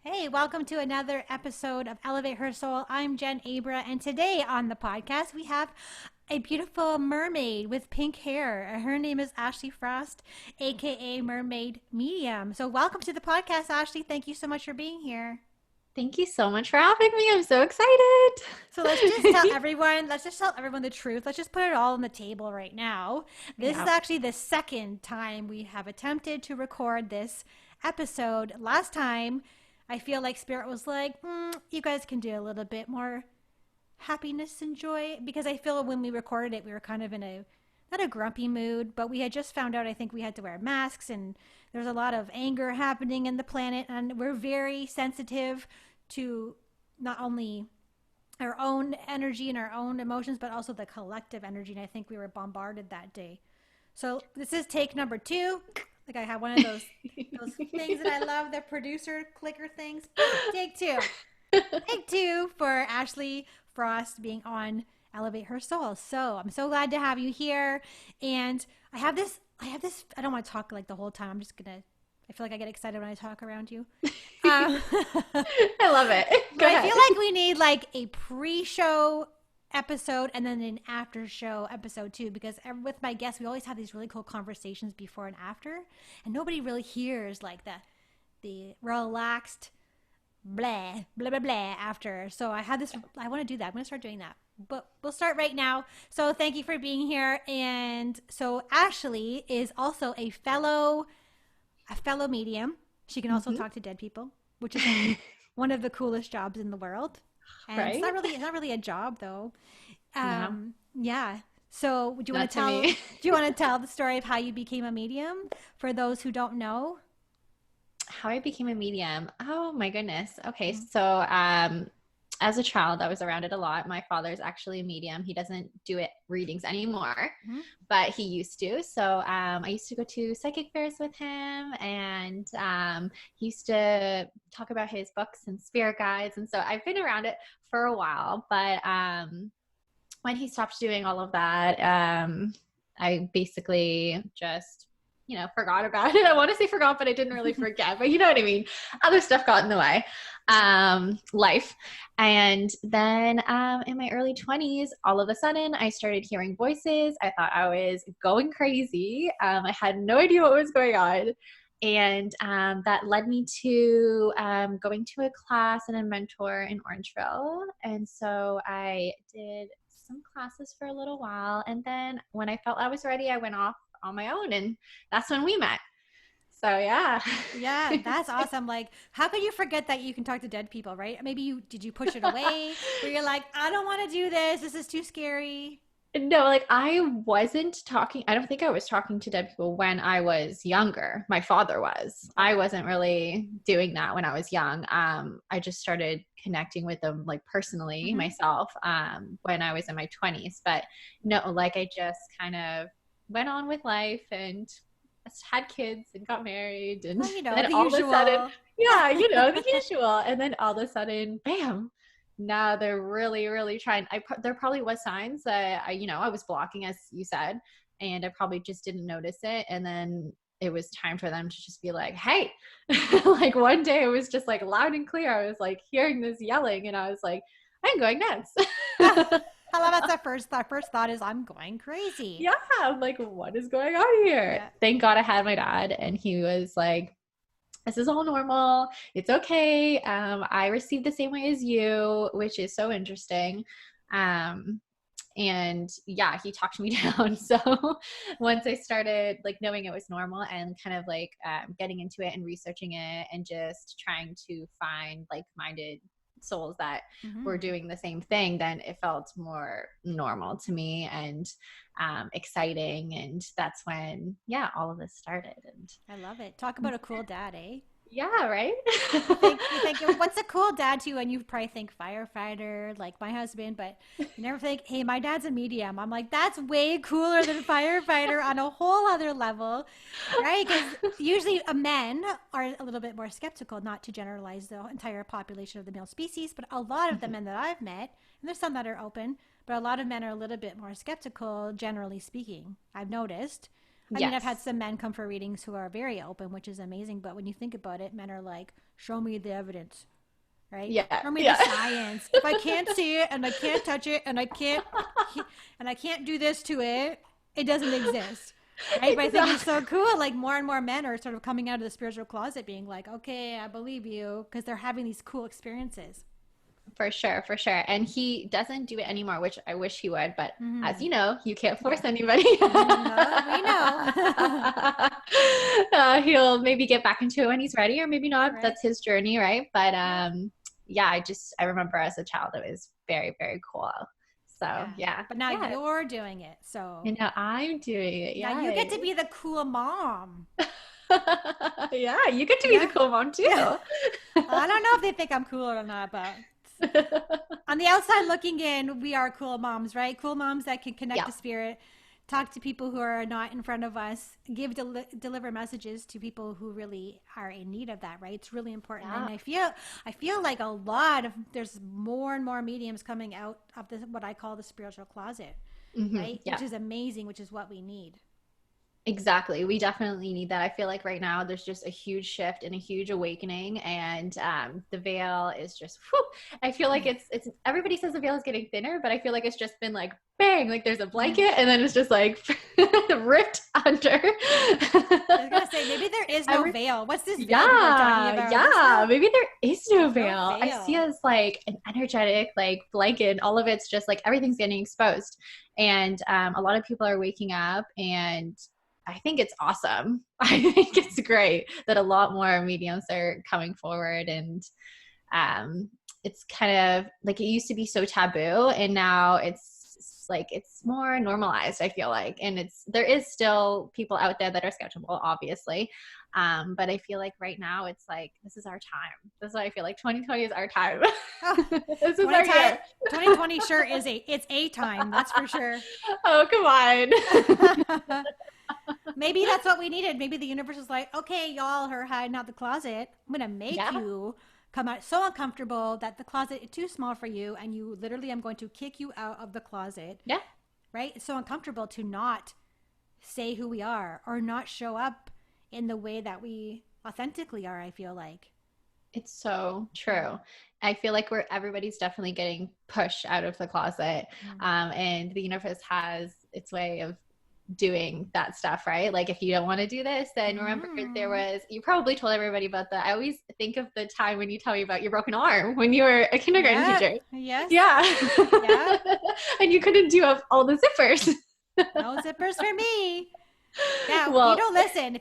Hey, welcome to another episode of Elevate Her Soul. I'm Jen Abra, and today on the podcast we have a beautiful mermaid with pink hair. Her name is Ashley Frost, aka Mermaid Medium. So, welcome to the podcast, Ashley. Thank you so much for being here. Thank you so much for having me. I'm so excited. So let's just tell everyone the truth. Let's just put it all on the table right now. This is Yeah. actually the second time we have attempted to record this episode. Last time, I feel like Spirit was like, you guys can do a little bit more happiness and joy because I feel when we recorded it, we were kind of in a not a grumpy mood, but we had just found out I think we had to wear masks and there's a lot of anger happening in the planet and we're very sensitive to not only our own energy and our own emotions, but also the collective energy. And I think we were bombarded that day. So this is take number two. Like I have one of those things that I love, the producer clicker things. Take two. Take two for Ashley Frost being on Elevate Her Soul. So I'm so glad to have you here. And I have this, I don't want to talk like the whole time. I feel like I get excited when I talk around you. Um, I love it. But Go I ahead. feel like we need like a pre-show episode and then an after-show episode too, because with my guests, we always have these really cool conversations before and after, and nobody really hears like the relaxed blah blah blah blah after. So I had this. I want to do that. I'm going to start doing that. But we'll start right now. So thank you for being here. And so Ashley is also a fellow medium. She can also Mhm. talk to dead people, which is one of the coolest jobs in the world. And it's Right? not really a job though. No, Yeah. So do you want not to to tell me. do you want to tell the story of how you became a medium for those who don't know? How I became a medium. Oh my goodness. Okay, Mhm. so as a child, I was around it a lot. My father's actually a medium. He doesn't do it readings anymore, Mhm. but he used to. So I used to go to psychic fairs with him, and he used to talk about his books and spirit guides. And so I've been around it for a while, but when he stopped doing all of that, I basically just, forgot about it. I want to say forgot, but I didn't really forget. But you know what I mean? Other stuff got in the way, life. And then in my early 20s, all of a sudden, I started hearing voices. I thought I was going crazy. I had no idea what was going on. And that led me to going to a class and a mentor in Orangeville. And so I did some classes for a little while. And then when I felt I was ready, I went off on my own. And that's when we met. So, yeah. Yeah, that's awesome. Like, how could you forget that you can talk to dead people, right? Maybe you did you push it away where you're like, I don't want to do this. This is too scary. No, like I wasn't talking, I don't think I was talking to dead people when I was younger. My father was. I Okay. wasn't really doing that when I was young. I just started connecting with them like personally Mm-hmm. myself when I was in my 20s. But no, like I just kind of went on with life and had kids and got married. And Well, then the all of a sudden, usual. yeah, the usual. And then all of a sudden, bam, now they're really, really trying. There probably was signs that I was blocking, as you said, and I probably just didn't notice it. And then it was time for them to just be like, "Hey!" Like one day, it was just like loud and clear. I was like hearing this yelling, and I was like, "I'm going nuts." I love that's our first thought is I'm going crazy. Yeah, I'm like, "What is going on here?" Yeah. Thank God I had my dad, and he was like, this is all normal. It's okay. I received the same way as you, which is so interesting. Um, and yeah, he talked me down. So once I started like knowing it was normal and kind of like getting into it and researching it and just trying to find like-minded souls that were Mm-hmm. doing the same thing, then it felt more normal to me and exciting. And that's when, yeah, all of this started. And I love it. Talk about a cool dad, eh? yeah, right. You think what's a cool dad to you, and you probably think firefighter, like my husband, but you never think, hey, my dad's a medium. I'm like, that's way cooler than firefighter on a whole other level, right? Because usually men are a little bit more skeptical, not to generalize the entire population of the male species, but a lot of the men that I've met, and there's some that are open, but a lot of men are a little bit more skeptical, generally speaking. I've noticed. I mean, I've Yes. had some men come for readings who are very open, which is amazing. But when you think about it, men are like, show me the evidence, right? Yeah. Show me the Yeah. science. If I can't see it and I can't touch it and I can't do this to it, it doesn't exist. Right. But I think it's so Exactly. cool. Like more and more men are sort of coming out of the spiritual closet being like, okay, I believe you because they're having these cool experiences. For sure, for sure. And he doesn't do it anymore, which I wish he would, but as Mm-hmm. you know, you can't force Yeah. anybody. No, we know. He'll maybe get back into it when he's ready, or maybe not. Right. That's his journey, right? But Yeah. yeah, I remember as a child, it was very, very cool. So Yeah. yeah, But now yeah. you're doing it. So And now I'm doing it. now you get to Yes. be the cool mom. Yeah, you get to be the Yeah. cool mom Yeah. too. I don't know if they think I'm cool or not, but on the outside looking in, we are cool moms, right? Cool moms that can connect Yeah. to spirit, talk to people who are not in front of us, deliver messages to people who really are in need of that, right? It's really important. Yeah. And I feel like a lot of there's more and more mediums coming out of this what I call the spiritual closet, right? Yeah. Which is amazing, which is what we need. Exactly. We definitely need that. I feel like right now there's just a huge shift and a huge awakening, and the veil is just. Whew, I feel like it's. Everybody says the veil is getting thinner, but I feel like it's just been like bang, like there's a blanket, and then it's just like ripped under. I was gonna say maybe there is no veil. What's this veil people are talking Yeah, about? yeah. Maybe there is no There's no veil. I see veil. it as like an energetic like blanket. All of it's just like everything's getting exposed, and a lot of people are waking up, and I think it's awesome. I think it's great that a lot more mediums are coming forward, and um, it's kind of like it used to be so taboo, and now it's like it's more normalized. I feel like, and there is still people out there that are skeptical, obviously, but I feel like right now it's like this is our time. This is why I feel like 2020 is our time. Oh, This is our year. 2020 sure is it's a time, that's for sure. Oh, come on. Maybe that's what we needed. Maybe the universe is like, okay, y'all are hiding out the closet. I'm gonna make Yeah. you come out so uncomfortable that the closet is too small for you, and you literally, I'm going to kick you out of the closet. Yeah. Right? It's so uncomfortable to not say who we are or not show up in the way that we authentically are, I feel like. It's so true. I feel like everybody's definitely getting pushed out of the closet. Mm. And the universe has its way of doing that stuff, right? Like if you don't want to do this, then remember you probably told everybody about that. I always think of the time when you tell me about your broken arm when you were a kindergarten Yeah. teacher. Yes. Yeah. Yeah. And you couldn't do up all the zippers. No zippers for me. Yeah, Well, if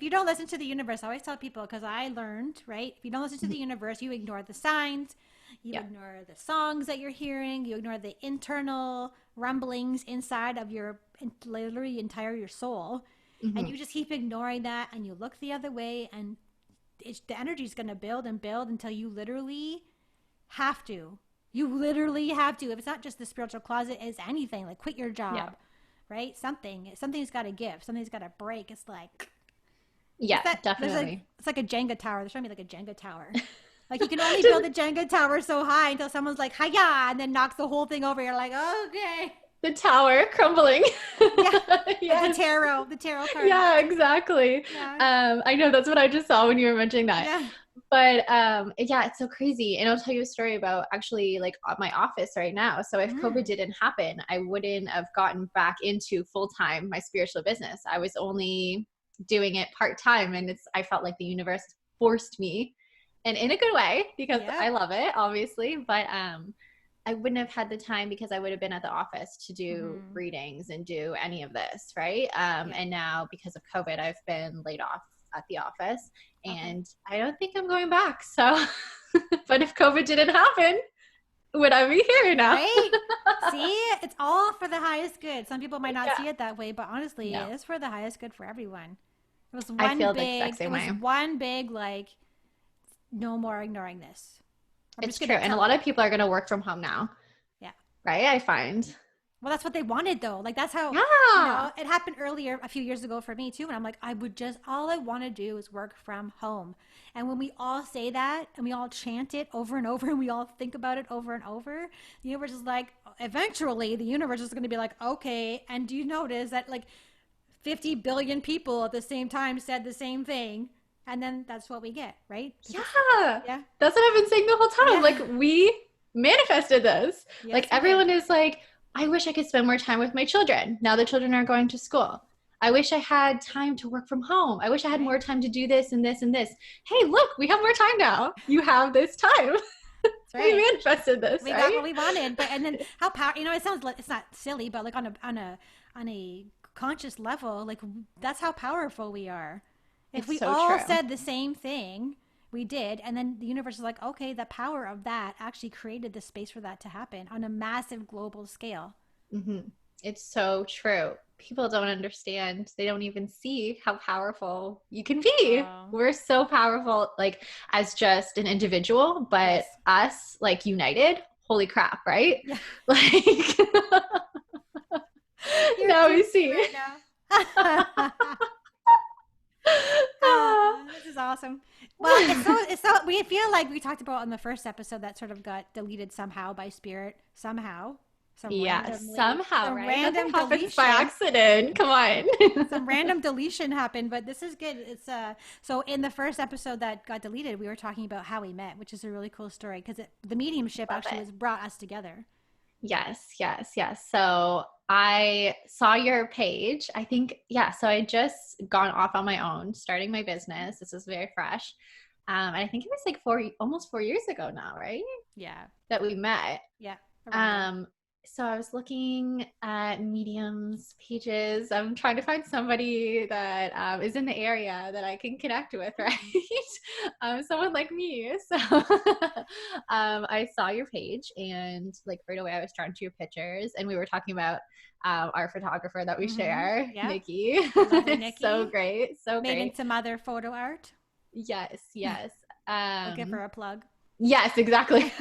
you don't listen to the universe, I always tell people, because I learned, right? If you don't listen to the universe, you ignore the signs, you yeah. ignore the songs that you're hearing, you ignore the internal rumblings inside of your literally entire your soul, and you just keep ignoring that, and you look the other way, and the energy is going to build and build until you literally have to. You literally have to. If it's not just the spiritual closet, it's anything. Like quit your job. Yeah. Right? Something's got to give. Something's got to break. It's like Yeah, it's definitely. it's like a Jenga tower. They're showing me like a Jenga tower. Like you can only build a Jenga tower so high until someone's like, "Hiya!" and then knocks the whole thing over. You're like, "Okay." The tower crumbling. Yeah. Yes. The tarot card. Yeah, exactly. Yeah. I know that's what I just saw when you were mentioning that. Yeah. But yeah, it's so crazy. And I'll tell you a story about actually like my office right now. So if COVID didn't happen, I wouldn't have gotten back into full-time my spiritual business. I was only doing it part-time, and I felt like the universe forced me, and in a good way, because Yeah. I love it, obviously. But I wouldn't have had the time because I would have been at the office to do readings and do any of this, right? And now because of COVID, I've been laid off at the office, and I don't think I'm going back. So, but if COVID didn't happen, would I be here now? Right? See, it's all for the highest good. Some people might not Yeah. see it that way, but honestly, No. it is for the highest good for everyone. It was I one feel the big, exact same way. one big like, no more ignoring this. It's true. And a lot of people are going to work from home now. Yeah. Right? I find. Well, that's what they wanted though. Like that's how, Yeah. it happened earlier a few years ago for me too. And I'm like, all I want to do is work from home. And when we all say that and we all chant it over and over and we all think about it over and over, the universe is like, eventually the universe is going to be like, okay. And do you notice that like 50 billion people at the same time said the same thing. And then that's what we get, right? Yeah. Yeah. That's what I've been saying the whole time. Yeah. Like, we manifested this. Yes, Like, we everyone did. is like, I wish I could spend more time with my children. Now the children are going to school. I wish I had time to work from home. I wish I had Right. more time to do this and this and this. Hey, look, we have more time now. You have this time. That's We right. manifested this, We got right? what we wanted. But and then how power, it sounds like it's not silly, but like on a conscious level, like that's how powerful we are. If It's we so all true. said the same thing, we did, and then the universe is like, okay, the power of that actually created the space for that to happen on a massive global scale. Hmm. It's so true. People don't understand. They don't even see how powerful you can be. Oh, We're so powerful, like as just an individual, but yes. us, like united, holy crap, right? Yeah. Like, You're now teaching we see. right now. This is awesome. Well, it's so we feel like we talked about on the first episode that sort of got deleted somehow by spirit somehow, Yeah, somehow, some right? Nothing random happens by deletion, accident. Come on. some random deletion happened. But this is good. It's so in the first episode that got deleted, we were talking about how we met, which is a really cool story because the mediumship Love actually it. was brought us together. Yes, yes, yes. So I saw your page. I think, yeah, so I just gone off on my own, starting my business. This is very fresh. And I think it was like almost 4 years ago now, right? Yeah, That we met. yeah, around there. Um, so I was looking at mediums pages. I'm trying to find somebody that is in the area that I can connect with, right? Someone like me. So I saw your page, and like right away I was drawn to your pictures, and we were talking about our photographer that we Mm-hmm. share, Yeah, Nikki. lovely It's so Nikki great, so made great. into mother photo art. Yes, yes. I'll give her a plug. Yes, exactly.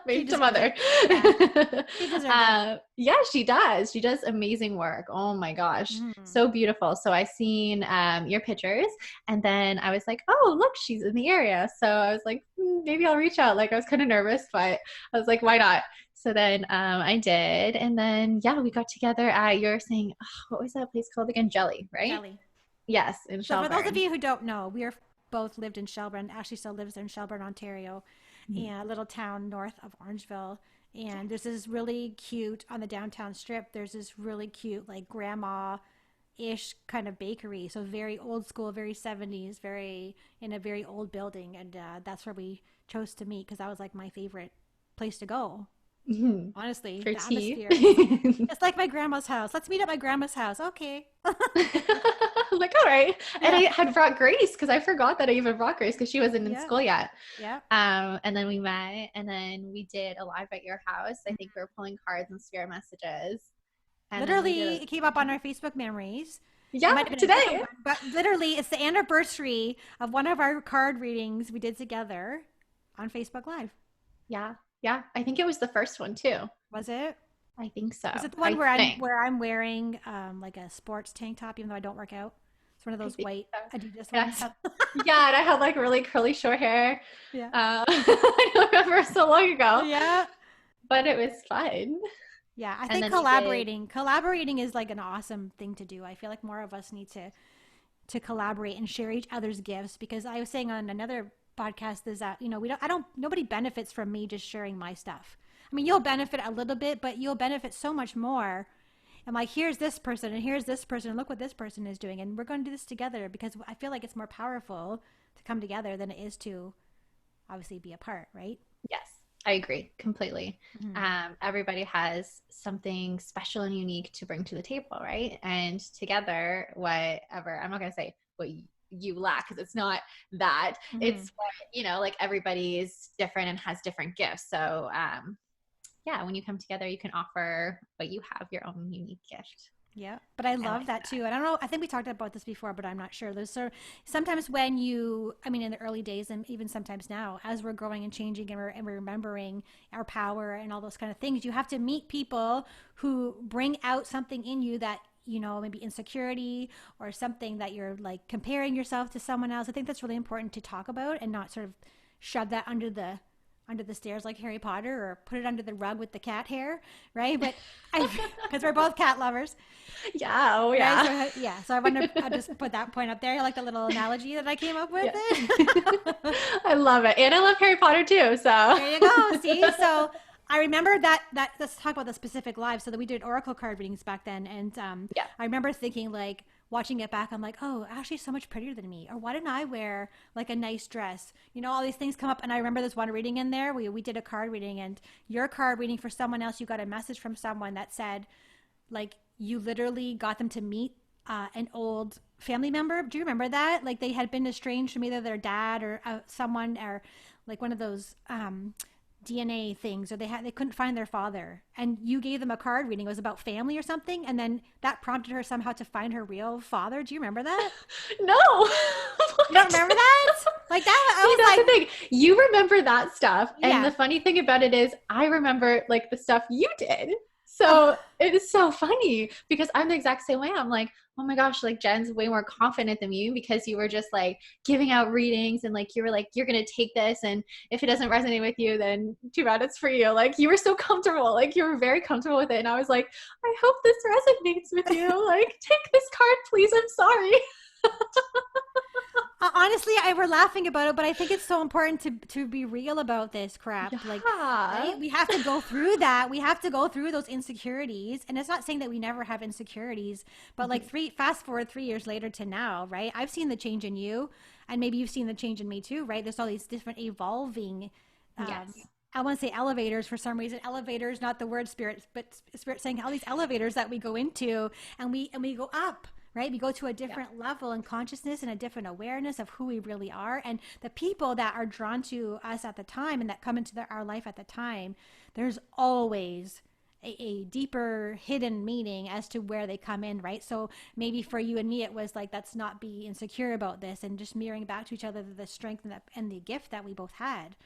She Made to deserved mother. it. Yeah, she deserved it. Yeah, she does. She does amazing work. Oh my gosh. Mm. So beautiful. So I seen your pictures, and then I was like, oh, look, she's in the area. So I was like, maybe I'll reach out. Like I was kind of nervous, but I was like, why not? So then I did. And then, yeah, we got together at, you're saying, oh, what was that place called again? Jelly, right? Jelly. Yes, in So for those of Shelburne. you who don't know, we are both lived in Shelburne. Ashley still lives in Shelburne, Ontario, Mhm. and a little town north of Orangeville. And there's this really cute on the downtown strip. There's this really cute like grandma-ish kind of bakery. So very old school, very 70s, very in a very old building. And that's where we chose to meet because that was like my favorite place to go. Mhm. Honestly, For the tea. atmosphere. It's like my grandma's house. Let's meet at my grandma's house. Okay. I'm like, all right. And I Yeah. had brought Grace because I forgot that I even brought Grace because she wasn't in Yeah. school yet. Yeah. And then we met, and then we did a live at your house. I think we were pulling cards and spirit messages. And then we did Literally, it came up on our Facebook memories. It yeah, might have been a different today. one, but literally, it's the anniversary of one of our card readings we did together on Facebook Live. Yeah. Yeah. I think it was the first one too. Was it? I think so. Was it the one I where I'm think. where I'm wearing like a sports tank top, even though I don't work out? It's one of I those think white so. Adidas Yeah. ones. Yeah. And I had like really curly short hair. Yeah. I don't remember so long ago, Yeah. but it was fun. Yeah, I And think then we did. collaborating is like an awesome thing to do. I feel like more of us need to collaborate and share each other's gifts because I was saying on another podcast is that, we don't I don't nobody benefits from me just sharing my stuff. I mean, you'll benefit a little bit, but you'll benefit so much more. I'm like, here's this person and here's this person and look what this person is doing and we're going to do this together because I feel like it's more powerful to come together than it is to obviously be apart, right? Yes, I agree completely. Mm-hmm. Everybody has something special and unique to bring to the table, right? And together, whatever, I'm not going to say what you lack because it's not that. Mm-hmm. It's what, like everybody is different and has different gifts. So, yeah, when you come together, you can offer what you have, your own unique gift. Yeah, but I I love like that too. And I don't know, I think we talked about this before, but I'm not sure. There's sort of sometimes when I mean, in the early days and even sometimes now, as we're growing and changing and we're remembering our power and all those kind of things, you have to meet people who bring out something in you that, maybe insecurity or something that you're like comparing yourself to someone else. I think that's really important to talk about and not sort of shove that under the stairs like Harry Potter, or put it under the rug with the cat hair, right? But I, because we're both cat lovers, Yeah. Oh, right? yeah. So yeah, so I want to, I'll just put that point up there. I like the little analogy that I came up with. Yeah. It. I love it. And I love Harry Potter too. So, There you go. See, so I remember that. Let's talk about the specific live. So that we did oracle card readings back then, and yeah. I remember thinking like watching it back. I'm like, oh, Ashley's so much prettier than me. Or why didn't I wear like a nice dress? You know, all these things come up, and I remember this one reading in there. We did a card reading, and your card reading for someone else. You got a message from someone that said, like, you literally got them to meet an old family member. Do you remember that? Like they had been estranged from either their dad or someone, or like one of those DNA things, or they couldn't find their father, and you gave them a card reading. It was about family or something, and then that prompted her somehow to find her real father. Do you remember that? No. You don't remember that? Like that? I See, was that's like, the thing. You remember that stuff. And yeah. the funny thing about it is I remember like the stuff you did. So it is so funny because I'm the exact same way. I'm like, oh my gosh, like Jen's way more confident than you because you were just like giving out readings and like you were like, you're going to take this. And if it doesn't resonate with you, then too bad it's for you. Like you were so comfortable. Like you were very comfortable with it. And I was like, I hope this resonates with you. Like take this card, please. I'm sorry. Honestly, we're laughing about it, but I think it's so important to be real about this crap. Yeah. Like, right? We have to go through that. We have to go through those insecurities. And it's not saying that we never have insecurities, but like fast forward 3 years later to now, right? I've seen the change in you, and maybe you've seen the change in me too, right? There's all these different evolving, Yes. I want to say elevators for some reason. Elevators, not the word spirit, but spirit saying all these elevators that we go into, and we go up, right? We go to a different level in consciousness and a different awareness of who we really are. And the people that are drawn to us at the time and that come into our life at the time, there's always a deeper hidden meaning as to where they come in, right? So maybe for you and me, it was like, let's not be insecure about this, and just mirroring back to each other the strength and the gift that we both had.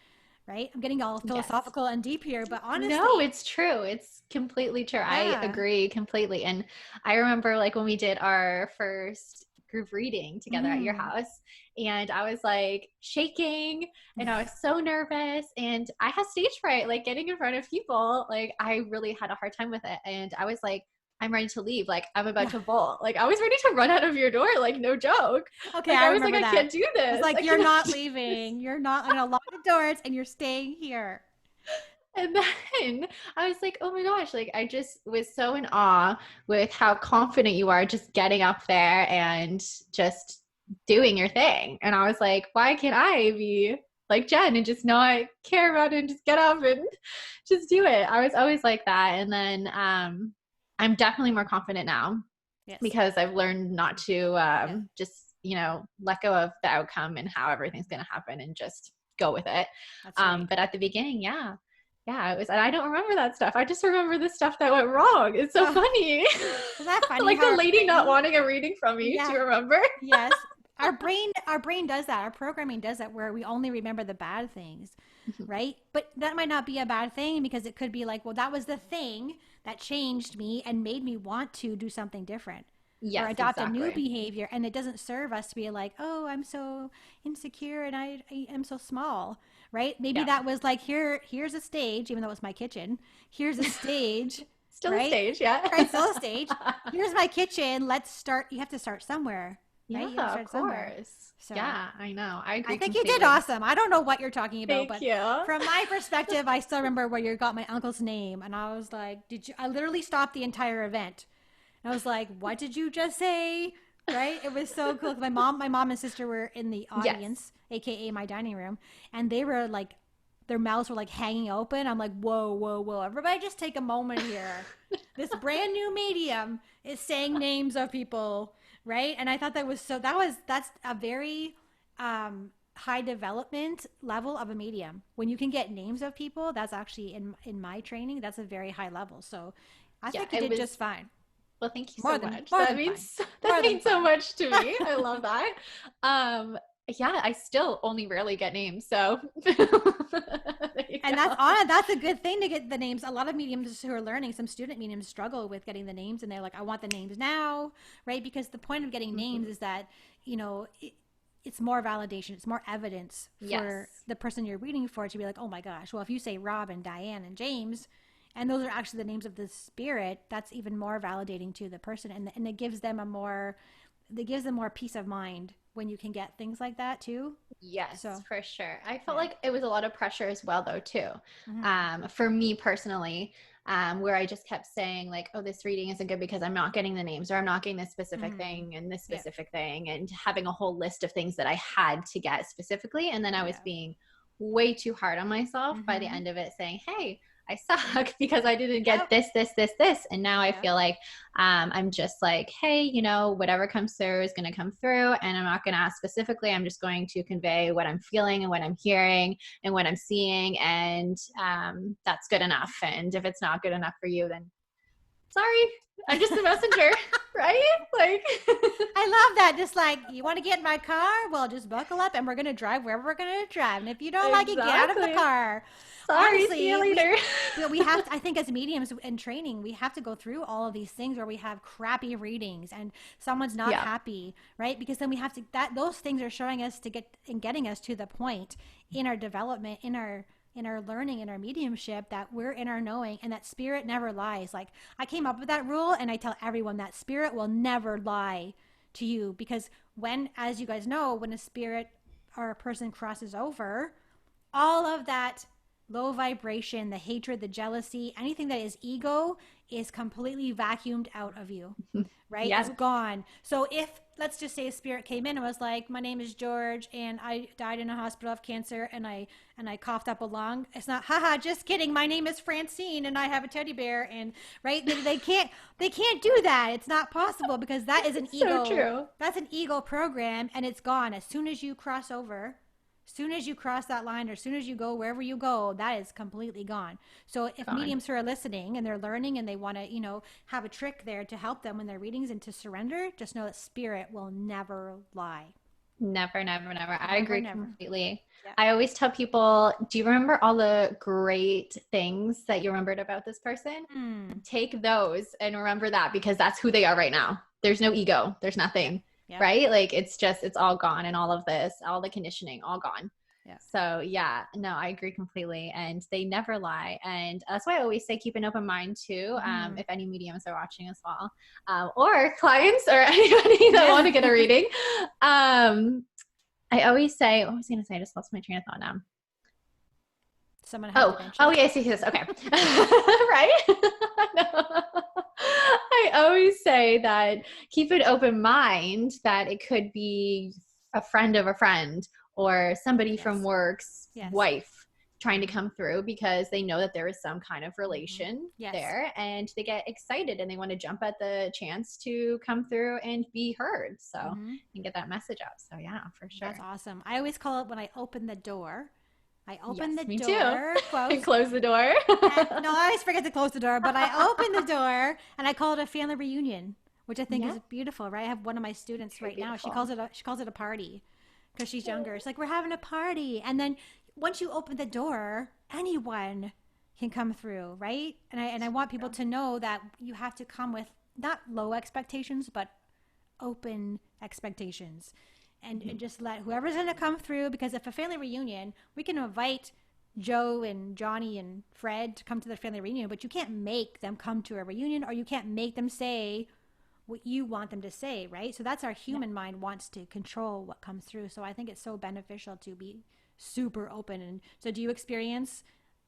Right? I'm getting all philosophical and deep here, but honestly. No, it's true. It's completely true. Yeah. I agree completely. And I remember like when we did our first group reading together at your house, and I was like shaking and I was so nervous, and I had stage fright, like getting in front of people. Like I really had a hard time with it. And I was like, I'm ready to leave. Like I'm about to bolt. Like I was ready to run out of your door. Like no joke. Okay, like, I was remember like, that. I can't do this. It's like, you're not leaving. You're not. I'm gonna lock the doors, and you're staying here. And then I was like, oh my gosh, like I just was so in awe with how confident you are just getting up there and just doing your thing. And I was like, why can't I be like Jen and just not care about it and just get up and just do it? I was always like that. And then I'm definitely more confident now because I've learned not to just, let go of the outcome and how everything's going to happen and just go with it. That's right. But at the beginning, yeah, it was, and I don't remember that stuff. I just remember the stuff that went wrong. It's so funny. Isn't that funny? Like the lady not wanting a reading from me. Yeah. Do you remember? Yes. Our brain does that. Our programming does that, where we only remember the bad things, right? But that might not be a bad thing, because it could be like, well, that was the thing that changed me and made me want to do something different. Yes, or adopt exactly. a new behavior. And it doesn't serve us to be like, oh, I'm so insecure and I am so small, right? Maybe that was like, here's a stage, even though it's my kitchen. Here's a stage. Still right? a stage, yeah. Right, still a stage. Here's my kitchen. Let's start. You have to start somewhere. Right? Yeah, You have to of start somewhere. course. So, yeah, I know. I agree. I think completely. you did awesome. I don't know what you're talking about, Thank but you. from my perspective, I still remember where you got my uncle's name, and I was like, I literally stopped the entire event. And I was like, what did you just say? Right? It was so cool. My mom and sister were in the audience, aka my dining room, and they were like, their mouths were like hanging open. I'm like, whoa, whoa, whoa. Everybody just take a moment here. This brand new medium is saying names of people, right? And I thought that's a very high development level of a medium. When you can get names of people, that's actually in my training, that's a very high level. So I think you did just fine. Well, thank you so much. That means so much to me. I love that. Yeah, I still only rarely get names, so. And that's a good thing to get the names. A lot of mediums who are learning, some student mediums struggle with getting the names, and they're like, I want the names now, right? Because the point of getting names is that, it's more validation, it's more evidence for Yes. the person you're reading for to be like, oh my gosh, well, if you say Rob and Diane and James, and those are actually the names of the spirit, that's even more validating to the person, and it gives them more peace of mind when you can get things like that too. Yes, So for sure. I felt yeah. like it was a lot of pressure as well, though, too. Mm-hmm. For me personally, where I just kept saying, like, oh, this reading isn't good because I'm not getting the names, or I'm not getting this specific Mm-hmm. thing and this Yeah. specific thing, and having a whole list of things that I had to get specifically. And then I was Yeah. being way too hard on myself by the Mm-hmm. end of it, saying, hey, I suck because I didn't get Yep. this. And now I Yeah. feel like I'm just like, hey, whatever comes through is going to come through. And I'm not going to ask specifically. I'm just going to convey what I'm feeling and what I'm hearing and what I'm seeing. And that's good enough. And if it's not good enough for you, then sorry, I'm just a messenger, right? Like, I love that. Just like, you want to get in my car? Well, just buckle up and we're going to drive wherever we're going to drive. And if you don't like it, get out of the exactly. car. Sorry, see you Honestly, later. we have to, I think as mediums in training, we have to go through all of these things where we have crappy readings and someone's not Yeah. happy, right? Because then we have to, those things are showing us to get and getting us to the point in our development, in our learning, in our mediumship, that we're in our knowing, and that spirit never lies. Like, I came up with that rule, and I tell everyone that spirit will never lie to you, because when, as you guys know, when a spirit or a person crosses over, all of that low vibration, the hatred, the jealousy, anything that is ego is completely vacuumed out of you, right? Yes. It's gone. So if, let's just say, a spirit came in and was like, my name is George and I died in a hospital of cancer, and I coughed up a lung. It's not, haha, just kidding. My name is Francine and I have a teddy bear. And right, they can't do that. It's not possible, because that is an So ego. true. That's an ego program, and it's gone as soon as you cross over. Soon as you cross that line, or as soon as you go wherever you go, that is completely gone. So if Gone. mediums who are listening and they're learning and they want to, have a trick there to help them in their readings and to surrender, just know that spirit will never lie. Never, never, never. I agree completely. Yeah. I always tell people, do you remember all the great things that you remembered about this person? Take those and remember that, because that's who they are right now. There's no ego. There's nothing, Yep. right? Like, it's all gone, and all of this, all the conditioning, all gone. Yeah. So yeah, no, I agree completely. And they never lie. And that's why I always say, keep an open mind too. If any mediums are watching as well, or clients, or anybody that want to get a reading. I always say, what was I going to say? I just lost my train of thought now. Someone had dementia. Yes. Okay. Right? I always say that keep an open mind, that it could be a friend of a friend, or somebody from work's wife trying to come through, because they know that there is some kind of relation there, and they get excited and they want to jump at the chance to come through and be heard. So and get that message out. So yeah, for sure. That's awesome. I always call it, when I open the door. I open the me door, too. And close the door. No, I always forget to close the door, but I open the door and I call it a family reunion, which I think is beautiful, right? I have one of my students right now. She calls it a party, because she's younger. It's like, we're having a party. And then once you open the door, anyone can come through, right? And I want people to know that you have to come with not low expectations, but open expectations. And just let whoever's going to come through, because if a family reunion, we can invite Joe and Johnny and Fred to come to the family reunion, but you can't make them come to a reunion, or you can't make them say what you want them to say, right? So that's our human mind wants to control what comes through. So I think it's so beneficial to be super open. And so do you experience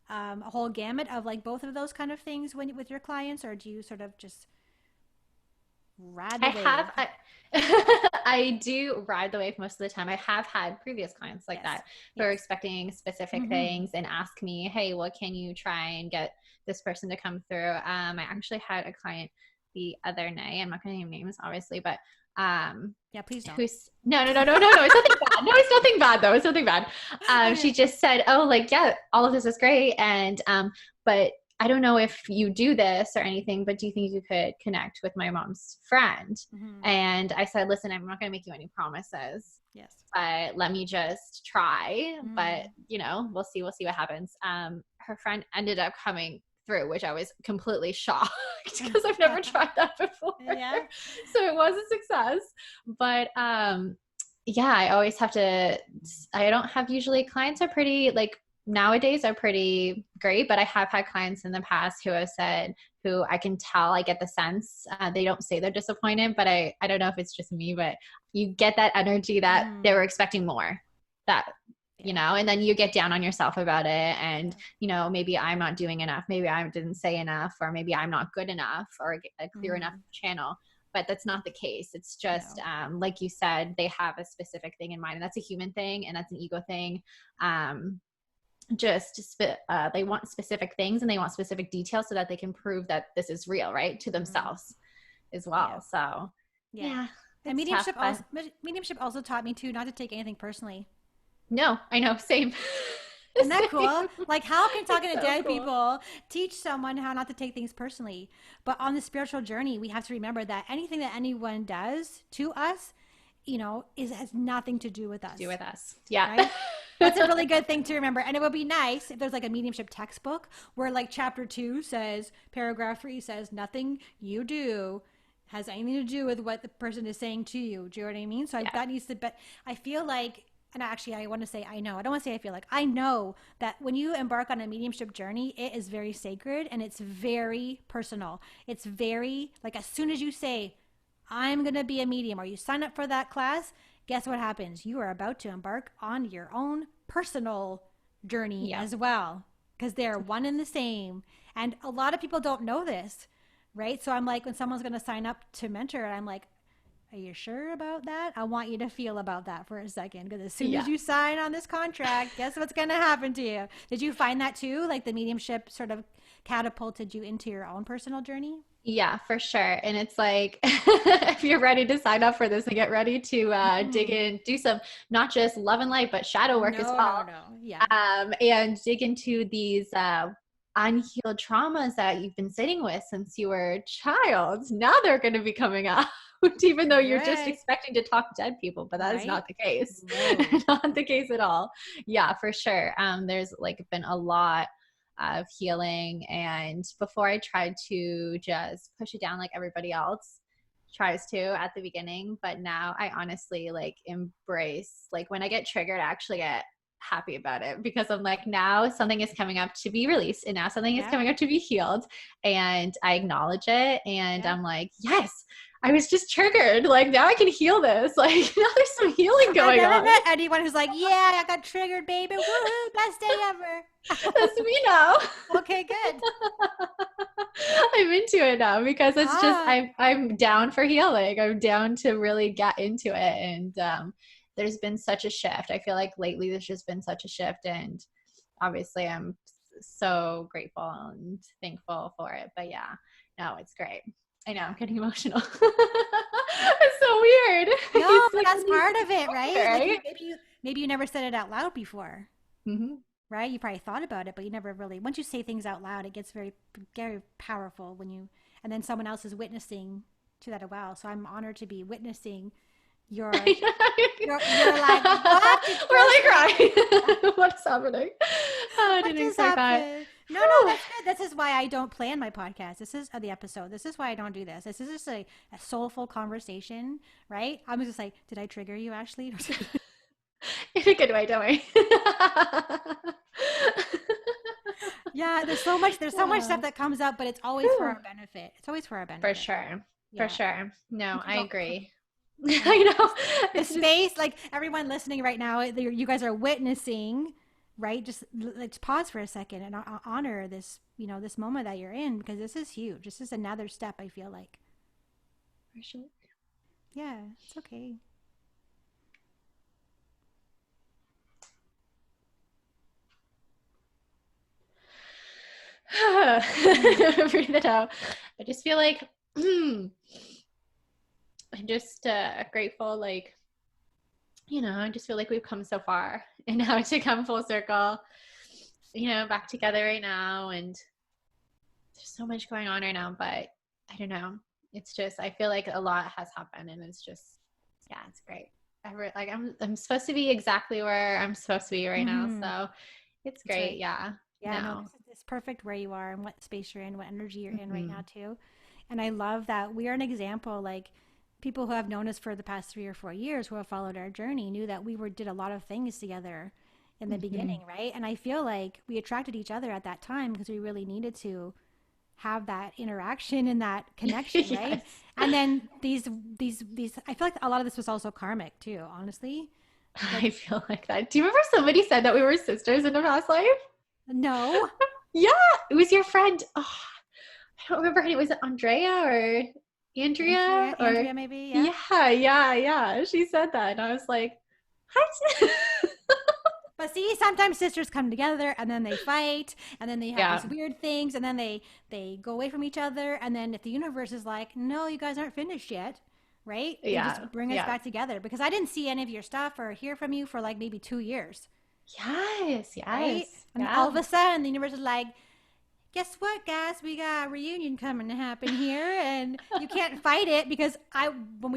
a whole gamut of like both of those kind of things with your clients, or do you sort of just ride the wave? I do ride the wave most of the time. I have had previous clients like that who are expecting specific things and ask me, hey, what can you try and get this person to come through? I actually had a client the other night. I'm not going to name names, obviously, but please don't. No, it's nothing bad. No, it's nothing bad though. It's nothing bad. She just said, oh, like, yeah, all of this is great. And, but I don't know if you do this or anything, but do you think you could connect with my mom's friend? And I said, listen, I'm not going to make you any promises. Yes. But let me just try. But, we'll see what happens. Her friend ended up coming through, which I was completely shocked, because I've never tried that before. Yeah. So it was a success. But yeah, I always have to, I don't have usually clients are pretty like nowadays are pretty great, but I have had clients in the past who have said, who I can tell, I get the sense, they don't say they're disappointed, but I don't know if it's just me, but you get that energy that they were expecting more, that, you know, and then you get down on yourself about it. And, you know, maybe I'm not doing enough. Maybe I didn't say enough, or maybe I'm not good enough or a clear enough channel. But that's not the case. It's just, like you said, they have a specific thing in mind, and that's a human thing, and that's an ego thing. They want specific things, and they want specific details so that they can prove that this is real, right, to themselves as well. So yeah. And mediumship also taught me too not to take anything personally. No, I know, same. Isn't that cool? Like, how can talking to dead people teach someone how not to take things personally? But on the spiritual journey, we have to remember that anything that anyone does to us, you know, has nothing to do with us. Yeah. Right? That's a really good thing to remember. And it would be nice if there's like a mediumship textbook where like chapter 2 says, paragraph 3 says, nothing you do has anything to do with what the person is saying to you. Do you know what I mean? So that needs to be, I feel like, and actually I want to say I know. I don't want to say I feel like. I know that when you embark on a mediumship journey, it is very sacred and it's very personal. It's very, like, as soon as you say, I'm going to be a medium, or you sign up for that class, guess what happens? You are about to embark on your own personal journey as well, because they're one and the same. And a lot of people don't know this, right? So I'm like, when someone's going to sign up to mentor, I'm like, are you sure about that? I want you to feel about that for a second, because as soon as you sign on this contract, guess what's going to happen to you? Did you find that too? Like the mediumship sort of catapulted you into your own personal journey? Yeah, for sure. And it's like, if you're ready to sign up for this and get ready to dig in, do some, not just love and light, but shadow work as well. Yeah. And dig into these unhealed traumas that you've been sitting with since you were a child. Now they're going to be coming out. Even though you're just expecting to talk to dead people, but that is not the case. Not the case at all. Yeah, for sure. There's like been a lot of healing, and before I tried to just push it down like everybody else tries to at the beginning, but now I honestly like embrace, like when I get triggered, I actually get happy about it, because I'm like, now something is coming up to be released, and now something is coming up to be healed, and I acknowledge it, and I'm like, yes, I was just triggered. Like, now I can heal this. Like, now there's some healing going on. I've never met anyone who's like, yeah, I got triggered, baby. Woohoo, best day ever. That's me now. Okay, good. I'm into it now, because it's just, I'm down for healing. I'm down to really get into it. And there's been such a shift. I feel like lately there's just been such a shift. And obviously I'm so grateful and thankful for it. But yeah, no, it's great. I know, I'm getting emotional. It's so weird. No, but that's part of it, right? Like maybe you never said it out loud before, right? You probably thought about it, but you never really. Once you say things out loud, it gets very, very powerful when you, and then someone else is witnessing to that as well. So I'm honored to be witnessing your like, what? We're like crying. What's happening? Oh, I didn't expect that. No, that's good. This is why I don't plan my podcast. This is the episode. This is why I don't do this. This is just a soulful conversation, right? I'm just like, did I trigger you, Ashley? In a good way, don't worry. Yeah, there's so much stuff that comes up, but it's always for our benefit. It's always for our benefit. For sure. Yeah. For sure. No, I agree. I know. The space, like everyone listening right now, you guys are witnessing, right? Just let's pause for a second and honor this, this moment that you're in, because this is huge. This is another step, I feel like. For sure. Yeah, it's okay. Breathe it out. I just feel like I'm just grateful, like, I just feel like we've come so far, and now to come full circle, back together right now, and there's so much going on right now, but I don't know. It's just, I feel like a lot has happened, and it's just, yeah, it's great. I'm supposed to be exactly where I'm supposed to be right now, so it's great. Right. Yeah. Yeah, no, it's perfect where you are and what space you're in, what energy you're in right now too. And I love that we are an example. Like, people who have known us for the past 3 or 4 years, who have followed our journey, knew that did a lot of things together in the beginning, right? And I feel like we attracted each other at that time because we really needed to have that interaction and that connection, right? Yes. And then these, I feel like a lot of this was also karmic too, honestly. I feel like that. Do you remember somebody said that we were sisters in a past life? No. Yeah, it was your friend. Oh, I don't remember her name. Was it Andrea or Andrea? Andrea, maybe, yeah. Yeah. She said that, and I was like, what? But see, sometimes sisters come together and then they fight and then they have these weird things and then they go away from each other. And then if the universe is like, no, you guys aren't finished yet, right? They just bring us back together, because I didn't see any of your stuff or hear from you for like maybe 2 years. Yes. Right? And all of a sudden the universe is like, guess what, guys? We got a reunion coming to happen here, and you can't fight it, because when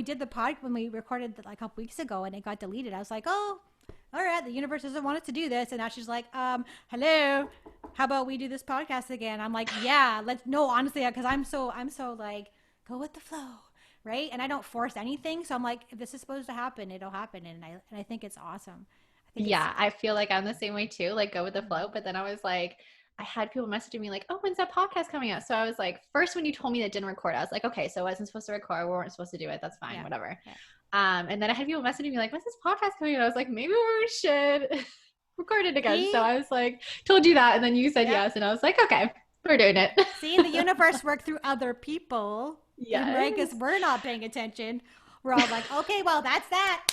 we recorded like a couple weeks ago and it got deleted, I was like, oh, all right, the universe doesn't want us to do this. And now she's like, hello, how about we do this podcast again? I'm like, yeah, honestly, because I'm so like, go with the flow, right? And I don't force anything. So I'm like, if this is supposed to happen, it'll happen. And I think it's awesome. I feel like I'm the same way too, like go with the flow. But then I was like, I had people messaging me like, oh, when's that podcast coming out? So I was like, first when you told me that didn't record, I was like, okay, so I wasn't supposed to record. We weren't supposed to do it. That's fine, whatever. Yeah. And then I had people messaging me like, when's this podcast coming out? I was like, maybe we should record it again. So I was like, told you that. And then you said yes. And I was like, okay, we're doing it. See, the universe worked through other people. Yeah. Right? Because we're not paying attention. We're all like, okay, well, that's that.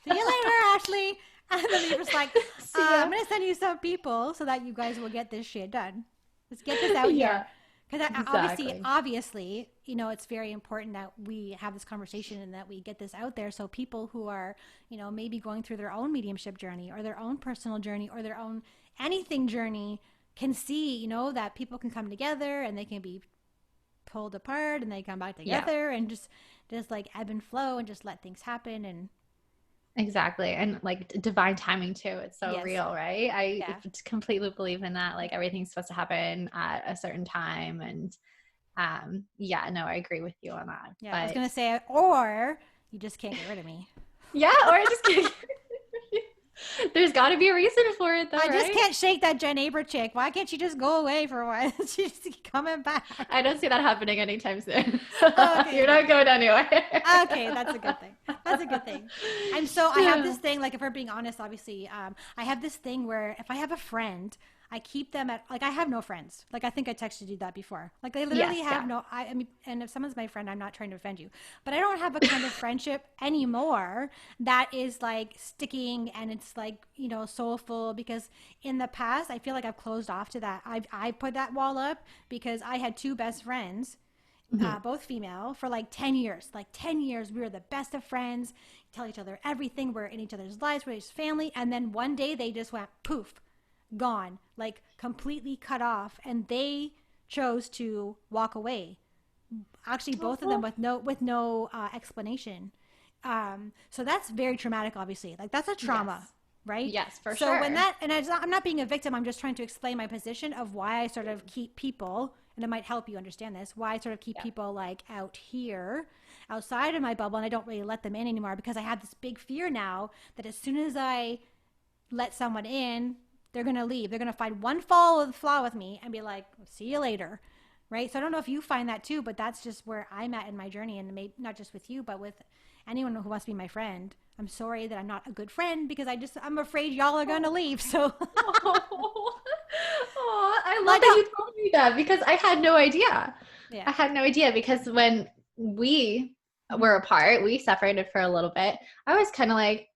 See you later, Ashley. And then he was like, I'm going to send you some people so that you guys will get this shit done. Let's get this out here. Because obviously, it's very important that we have this conversation and that we get this out there, so people who are, maybe going through their own mediumship journey or their own personal journey or their own anything journey can see, that people can come together and they can be pulled apart and they come back together and just like ebb and flow and just let things happen. And exactly. And like divine timing too. It's so real, right? I completely believe in that. Like everything's supposed to happen at a certain time. And I agree with you on that. Yeah, but I was going to say, or you just can't get rid of me. Yeah, or I just can't. There's got to be a reason for it, though. I just can't shake that Jen Aber chick. Why can't she just go away for a while? She's coming back. I don't see that happening anytime soon. Okay. You're not going anywhere. Okay, that's a good thing. That's a good thing. And so I have this thing, like if we're being honest, obviously, I have this thing where if I have a friend, I keep them at, like, I have no friends. Like, I think I texted you that before. Like, I literally I mean, and if someone's my friend, I'm not trying to offend you, but I don't have a kind of friendship anymore that is like sticking and it's like, soulful, because in the past, I feel like I've closed off to that. I put that wall up because I had 2 best friends, both female, for like 10 years. Like 10 years, we were the best of friends, tell each other everything. We're in each other's lives, we're each family. And then one day they just went poof. Gone, like completely cut off, and they chose to walk away. Actually, both of them with no explanation. So that's very traumatic. Obviously, like that's a trauma, right? Yes, for sure. So when I'm not being a victim. I'm just trying to explain my position of why I sort of keep people, and it might help you understand this. Why I sort of keep people like out here, outside of my bubble, and I don't really let them in anymore, because I have this big fear now that as soon as I let someone in, they're going to leave. They're going to find one flaw with me and be like, see you later. Right? So I don't know if you find that too, but that's just where I'm at in my journey. And maybe not just with you, but with anyone who wants to be my friend. I'm sorry that I'm not a good friend, because I'm afraid y'all are going to leave. So I love that you told me that, because I had no idea. Yeah. I had no idea, because when we were apart, we separated for a little bit. I was kind of like,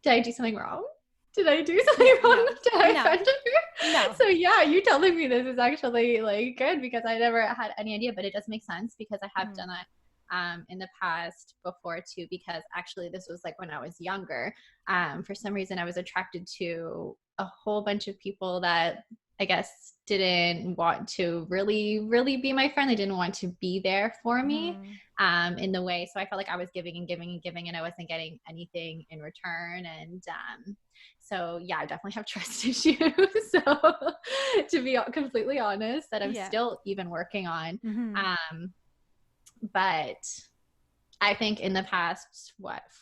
did I do something wrong? Did I do something wrong? Did I offend her? No. So you telling me this is actually like good, because I never had any idea, but it does make sense, because I have done that in the past before too, because actually this was like when I was younger. For some reason I was attracted to a whole bunch of people that I guess didn't want to really, really be my friend. They didn't want to be there for me in the way. So I felt like I was giving and giving and giving, and I wasn't getting anything in return. And so I definitely have trust issues. So to be completely honest, that I'm still even working on. But I think in the past,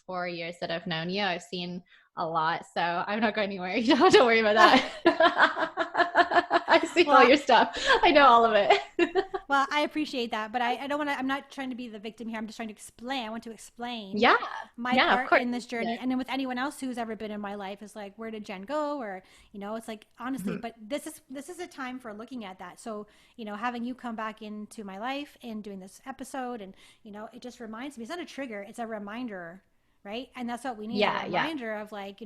4 years that I've known you, I've seen a lot. So I'm not going anywhere. You don't have to worry about that. I see all Well, your stuff. I know all of it. well, I appreciate that, but I don't want to. I'm not trying to be the victim here. I'm just trying to explain. I want to explain Yeah. my Yeah, of part course. in this Yeah. journey, and then with anyone else who's ever been in my life, is like, where did Jen go? Or it's like honestly, Mhm. but this is a time for looking at that. So having you come back into my life and doing this episode, and it just reminds me. It's not a trigger; it's a reminder, right? And that's what we need, a Yeah. Yeah. reminder of like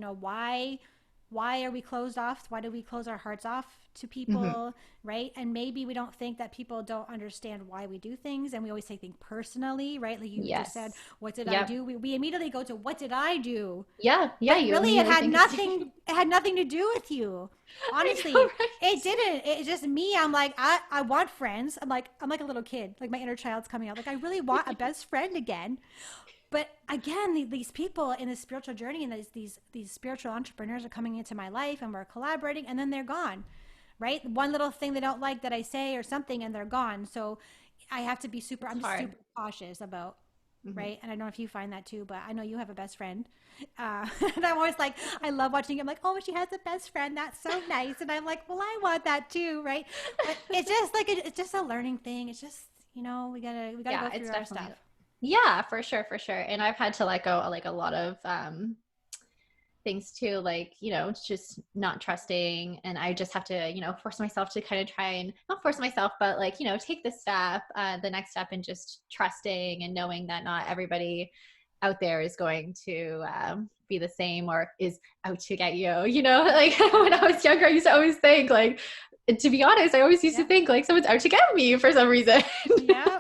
why are we closed off? Why do we close our hearts off to Hmm. people, right? And maybe we don't think that people don't understand why we do things, and we always take things personally, right? Like you just said, Yes. what did I Yep. do? We immediately go to what did I do? Yeah. Yeah. But You really, it immediately had think it's nothing. It had nothing to do with you. I know, Honestly, it right? didn't. It's just me. I'm like, I want friends. I'm like a little kid. Like my inner child's coming out. Like I really want a best friend again. But again, these people in the spiritual journey and these spiritual entrepreneurs are coming into my life, and we're collaborating, and then they're gone, right? One little thing they don't like that I say or something, and they're gone. So I have to be super. It's I'm just hard. super cautious about, Hmm. right? And I don't know if you find that too, but I know you have a best friend. And I'm always like, I love watching. I'm like, oh, she has a best friend. That's so nice. And I'm like, well, I want that too, right? But it's just like it's just a learning thing. It's just we gotta Yeah. go It's through our definitely. stuff. Yeah, for sure, for sure. And I've had to let go like a lot of things too, like, it's just not trusting. And I just have to, force myself to kind of try and not force myself, but like, take the step, the next step, and just trusting and knowing that not everybody out there is going to be the same or is out to get you, like when I Yeah. was younger, I used to always think like, to be honest, I always used to Yeah. think like someone's out to get me for some reason. Yeah.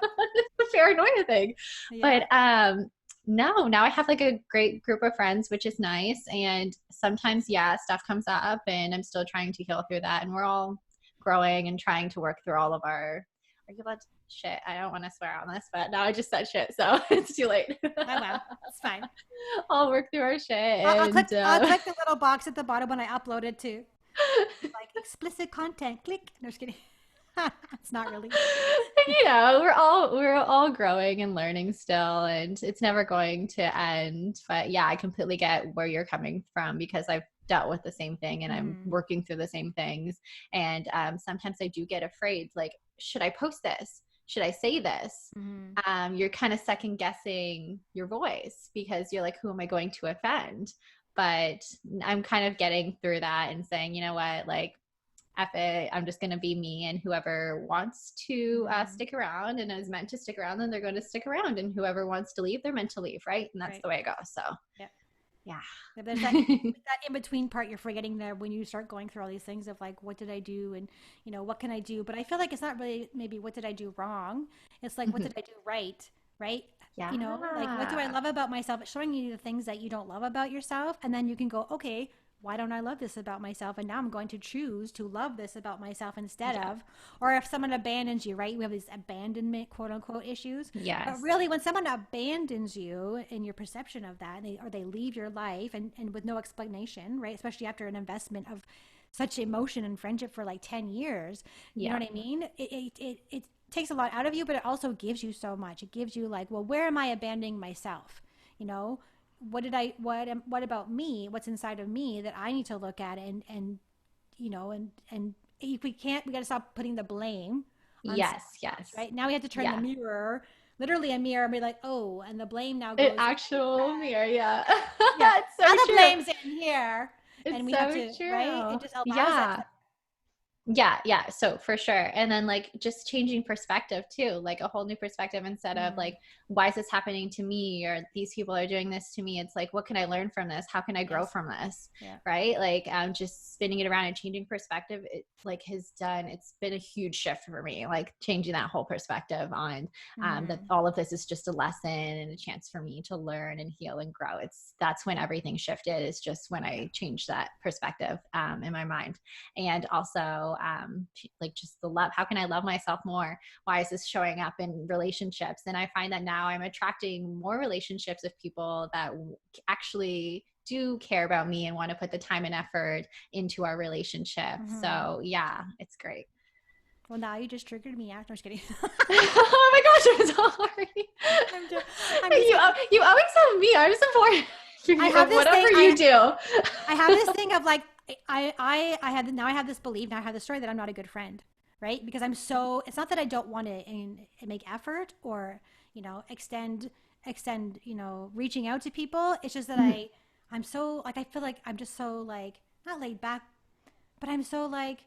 It's a paranoia thing. Yeah. But no, now I have like a great group of friends, which is nice. And sometimes, yeah, stuff comes up and I'm still trying to heal through that. And we're all growing and trying to work through all of are you allowed to, shit? I don't want to swear on this, but now I just said shit. So it's too late. Oh well, it's fine. I'll work through our shit. I'll And click. I'll click the little box at the bottom when I upload it to like explicit content. Click. No, just kidding. It's not really. we're all growing and learning still, and it's never going to end. But yeah, I completely get where you're coming from because I've dealt with the same thing and I'm Mm-hmm. working through the same things. And sometimes I do get afraid, like, should I post this? Should I say this? Mm-hmm. You're kind of second guessing your voice because you're like, who am I going to offend? But I'm kind of getting through that and saying, you know what, like, F it, I'm just going to be me, and whoever wants to Mm-hmm. stick around and is meant to stick around, then they're going to stick around, and whoever wants to leave, they're meant to leave, right? And that's Right. the way it goes. So Yeah. yeah. Yeah, there's that in between part you're forgetting there when you start going through all these things of like what did I do and what can I do, but I feel like it's not really maybe what did I do wrong, it's like what did I do right, right? Like what do I Yeah. love about myself. It's showing you the things that you don't love about yourself, and then you can go, okay, why don't I love this about myself, and now I'm going to choose to love this about myself instead Yeah. of. Or if someone abandons you, right, we have these abandonment quote unquote issues, but Yes. really when someone abandons you in your perception of that, and they leave your life and with no explanation, right, especially after an investment of such emotion and friendship for like 10 years, you know Yeah. what I mean, it takes a lot out of you, but it also gives you so much. It gives you like, well, where am I abandoning myself, you know what about me, what's inside of me that I need to look at, and if we can't, we got to stop putting the blame on someone Yes. else, Yes. right? Now we have to turn the Yeah. mirror, literally a mirror, and be like, oh, and the blame now An goes, actual mirror. Yeah. yeah, It's now so the true. blame's in here, and It's we have so to, right? It true. just allows us. Yeah. Yeah, yeah. So for sure. And then like just changing perspective too, like a whole new perspective instead of Mm, like, why is this happening to me? Or these people are doing this to me. It's like, what can I learn from this? How can I grow yes, from this? yeah. Right. Like just spinning it around and changing perspective, it like it's been a huge shift for me, like changing that whole perspective on that Mm-hmm. all of this is just a lesson and a chance for me to learn and heal and grow. That's when everything shifted, is just when Yeah. I changed that perspective in my mind. And also like just the love, how can I love myself more? Why is this showing up in relationships? And I find that now I'm attracting more relationships with people that actually do care about me and want to put the time and effort into our relationship. Mm-hmm. So yeah, it's great. Well, now you just triggered me. I'm just kidding. Oh my gosh, I'm sorry. I'm just, I'm just You always have me. I'm supportive. I have this Whatever thing. you do. I have this thing of like I had now I have this belief, now I have the story that I'm not a good friend, right? Because I'm so, it's not that I don't want to make effort or extend reaching out to people. It's just that I'm so like, I feel like I'm just so like not laid back, but I'm so like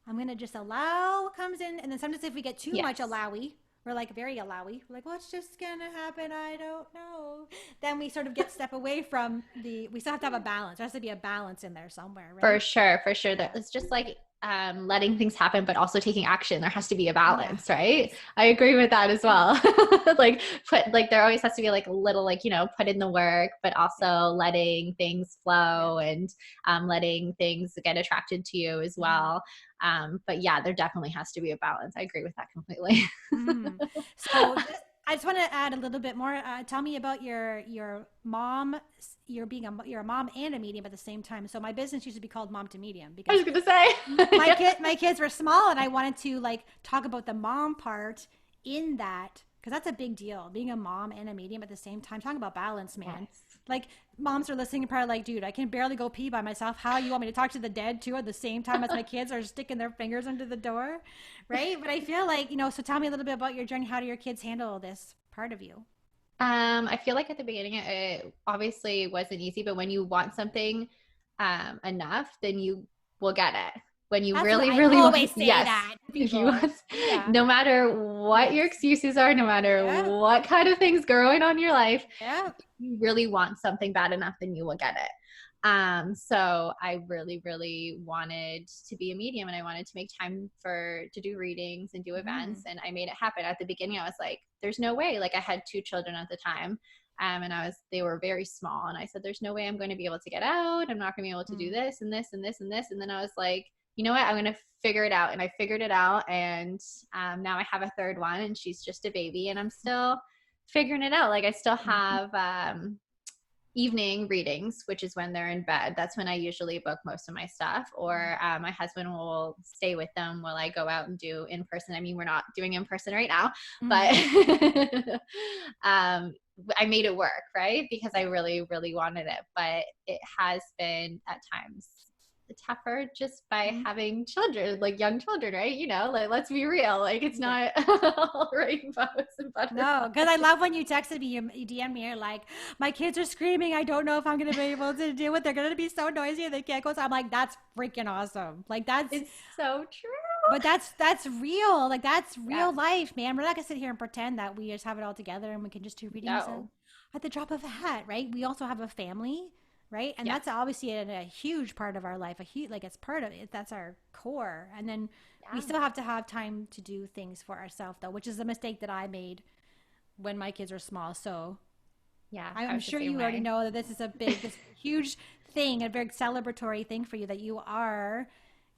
I'm gonna just allow what comes in, and then sometimes if we get too much Yes. allowy, we're like very allowy. We're like, what's just gonna happen? I don't know. Then we sort of get step away from the. We still have to have a balance. There has to be a balance in there somewhere, For right? sure, for sure. That Yeah. it's just like letting things happen, but also taking action. There has to be a Yeah. balance, right? Yes. I agree with that as well. Like there always has to be like a little like put in the work, but also letting things Yeah. flow and letting things get attracted to you as Mm-hmm. well. But yeah, there definitely has to be a balance. I agree with that completely. Mm-hmm. So I just want to add a little bit more. Tell me about your mom. You're a mom and a medium at the same time. So my business used to be called Mom to Medium I because was gonna say, yeah. my kids were small, and I wanted to like talk about the mom part in that because that's a big deal. Being a mom and a medium at the same time. Talking about balance, man. Yes. Like moms are listening and probably like, dude, I can barely go pee by myself. How you want me to talk to the dead too at the same time as my kids are sticking their fingers under the door, right? But I feel like So tell me a little bit about your journey. How do your kids handle this part of you? I feel like at the beginning it obviously wasn't easy, but when you want something enough, then you will get it. When you That's what really, I really want, always say yes. that to If you people. want, Yeah. no matter what your Yes. excuses are, no matter Yeah. what kind of things going on in your life, Yeah. if you really want something bad enough, then you will get it. So I really, really wanted to be a medium, and I wanted to make time to do readings and do events, Mm. and I made it happen. At the beginning, I was like, there's no way. Like I had two children at the time. And they were very small. And I said, there's no way I'm going to be able to get out. I'm not going to be able to do Mm. this and this and this and this. And then I was like, you know what? I'm going to figure it out. And I figured it out. And now I have a third one, and she's just a baby, and I'm still figuring it out. Like I still Mm. have evening readings, which is when they're in bed. That's when I usually book most of my stuff. Or my husband will stay with them while I go out and do in person. I mean, we're not doing in person right now, but Mm. I made it work, right? Because I Yeah. really, really wanted it. But it has been at times tougher just by Mm. having children, like young children, right? Like let's be real. Like it's Yeah. not all rainbows and No, butterflies. because I love when you texted me, you DM me, you're like, my kids are screaming. I don't know if I'm going to be able to do it. They're going to be so noisy and they can't go. So I'm like, that's freaking awesome. Like It's so true. but that's real. Like that's real Yes. life, man. We're not going to sit here and pretend that we just have it all together and we can just do readings No. at the drop of a hat, right? We also have a family, right? And Yes. that's obviously a huge part of our life. Like it's part of it. That's our core. And then we Yeah. still have to have time to do things for ourselves, though, which is a mistake that I made when my kids were small. So Yeah. I I'm was the sure same you already way. know that this huge thing, a very celebratory thing for you that you are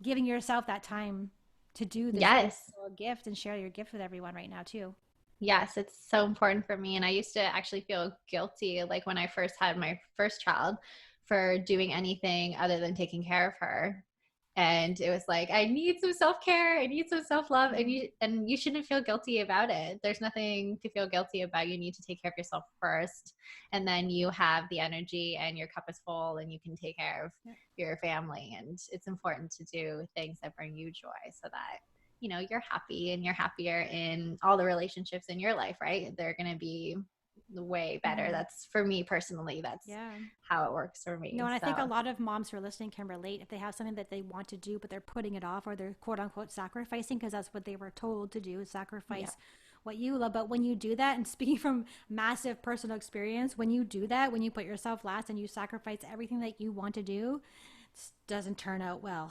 giving yourself that time to do this Yes. beautiful gift and share your gift with everyone right now too. Yes, it's so important for me. And I used to actually feel guilty, like when I first had my first child, for doing anything other than taking care of her. And it was like, I need some self-care, I need some self-love, and Mm-hmm. you shouldn't feel guilty about it. There's nothing to feel guilty about. You need to take care of yourself first, and then you have the energy and your cup is full and you can take care of Yeah. your family. And it's important to do things that bring you joy so that you're happy and you're happier in all the relationships in your life, right? They're going to be way better. Mm-hmm. That's for me personally. That's Yeah. how it works for me. And I think a So lot of moms who are listening can relate if they have something that they want to do, but they're putting it off or they're quote unquote sacrificing because that's what they were told to do, yeah. sacrifice what you love. But when you do that, and speaking from massive personal experience, when you do that, when you put yourself last and you sacrifice everything that you want to do, it doesn't turn out well.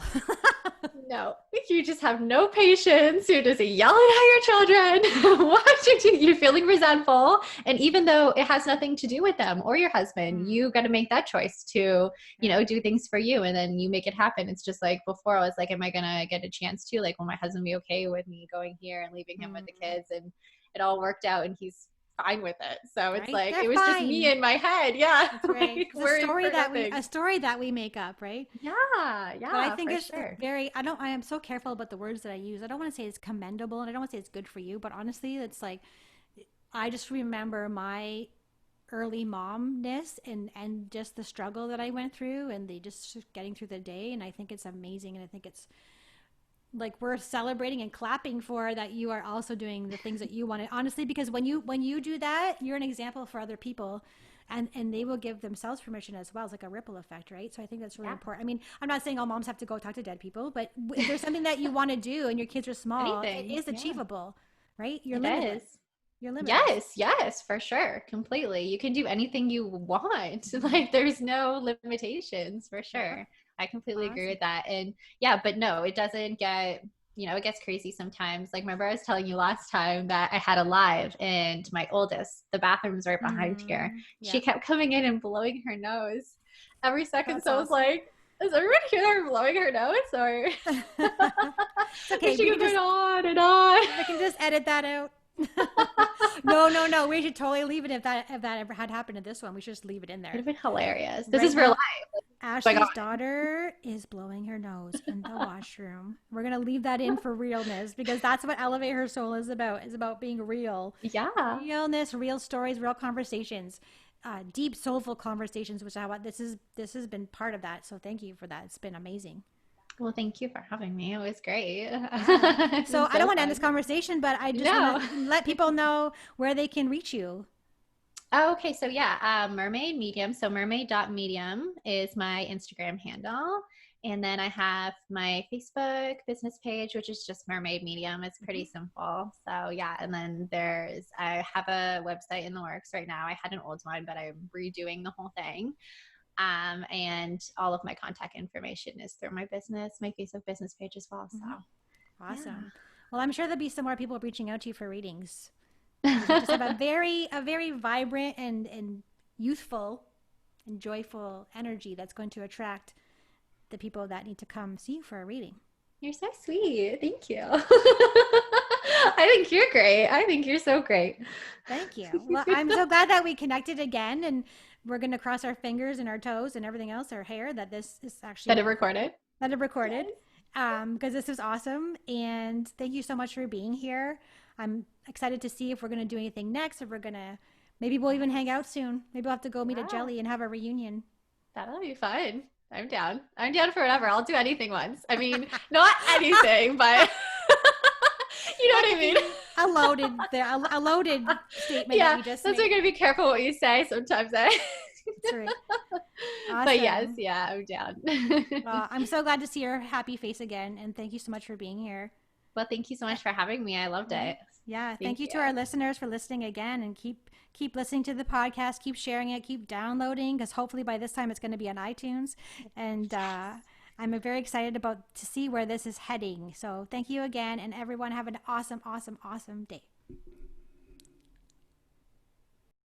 No, you just have no patience. You're just yelling at your children, watching you're feeling resentful. And even though it has nothing to do with them or your husband, Mm, you got to make that choice to, yeah. do things for you. And then you make it happen. It's just like before I was like, am I going to get a chance to, like, will my husband be okay with me going here and leaving him with the Mm, kids? And it all worked out and he's fine with it. So it's Right? like, They're it was just me fine. in my head. Yeah. That's right. Like, It's worrying for a nothing. story that we make up, right? Yeah. But I Yeah, think for it's sure. very, I am so careful about the words that I use. I don't want to say it's commendable and I don't want to say it's good for you, but honestly, it's like, I just remember my early momness and just the struggle that I went through and the just getting through the day. And I think it's amazing. And I think it's like worth celebrating and clapping for that you are also doing the things that you wanted, honestly, because when you do that, you're an example for other people, and they will give themselves permission as well. It's like a ripple effect, right? So I think that's really Yeah. important. I mean, I'm not saying all moms have to go talk to dead people, but if there's something that you want to do and your kids are small, it Anything. is Yeah. achievable, right? You're It limitless. is. You're limitless. Yes, yes, for sure. Completely. You can do anything you want. Like, there's no limitations, for Yeah. sure. I completely agree Awesome. with that. And yeah, but no, it doesn't get, it gets crazy sometimes. Like, remember I was telling you last time that I had a live, and my oldest, the bathroom's right behind here. She Yeah. kept coming in and blowing her nose every second. That's So I was awesome. like, does everyone hear her blowing her nose? Or It's and okay. she goes on and on. We can just edit that out. No, no, no. We should totally leave it if that ever had happened to this one. We should just leave it in It'd there. have been hilarious. This Right is real now, life. Oh my God. Ashley's daughter is blowing her nose in the washroom. We're gonna leave that in for realness because that's what Elevate Her Soul is about. Is about being real, Yeah. realness, real stories, real conversations, deep, soulful conversations. Which I want. This has been part of that. So thank you for that. It's been amazing. Well, thank you for having me. It was great. Yeah. It's So been I don't so want to end this fun. conversation, but I just want No. to let people know where they can reach you. Oh, okay. So yeah, Mermaid Medium. So mermaid.medium is my Instagram handle. And then I have my Facebook business page, which is just Mermaid Medium. It's pretty simple. So yeah. And then I have a website in the works right now. I had an old one, but I'm redoing the whole thing. And all of my contact information is through my Facebook business page as well. So Awesome. Well, I'm sure there'll be some more people reaching out to you for readings because you just have yeah. a very vibrant and youthful and joyful energy that's going to attract the people that need to come see you for a reading. You're so sweet. Thank you. I think you're great. I think you're so great. Thank you. Well, I'm so glad that we connected again, and we're going to cross our fingers and our toes and everything else, our hair, that this is That actually it recorded. that it Yes. recorded, because this was awesome. And thank you so much for being here. I'm excited to see if we're going to do anything next. If we're going to, maybe we'll even hang out soon. Maybe we'll have to go meet a Yeah. Jelly and have a reunion. That'll be fun. I'm down. I'm down for whatever. I'll do anything once. I mean, not anything, but you know That what I could mean? be a loaded statement that Yeah. you just That's why made. you gotta be careful what you say sometimes. That's right. But yes, Awesome. yeah, I'm down. Well, I'm so glad to see your happy face again, and thank you so much for being here. Well, thank you so Uh, much for having me. I loved Yeah. it. Yeah. Thank Thank you you. to our listeners for listening again and keep listening to the podcast, keep sharing it, keep downloading because hopefully by this time it's going to be on iTunes. And I'm very excited about to see where this is heading. So thank you again and everyone have an awesome, awesome, awesome day.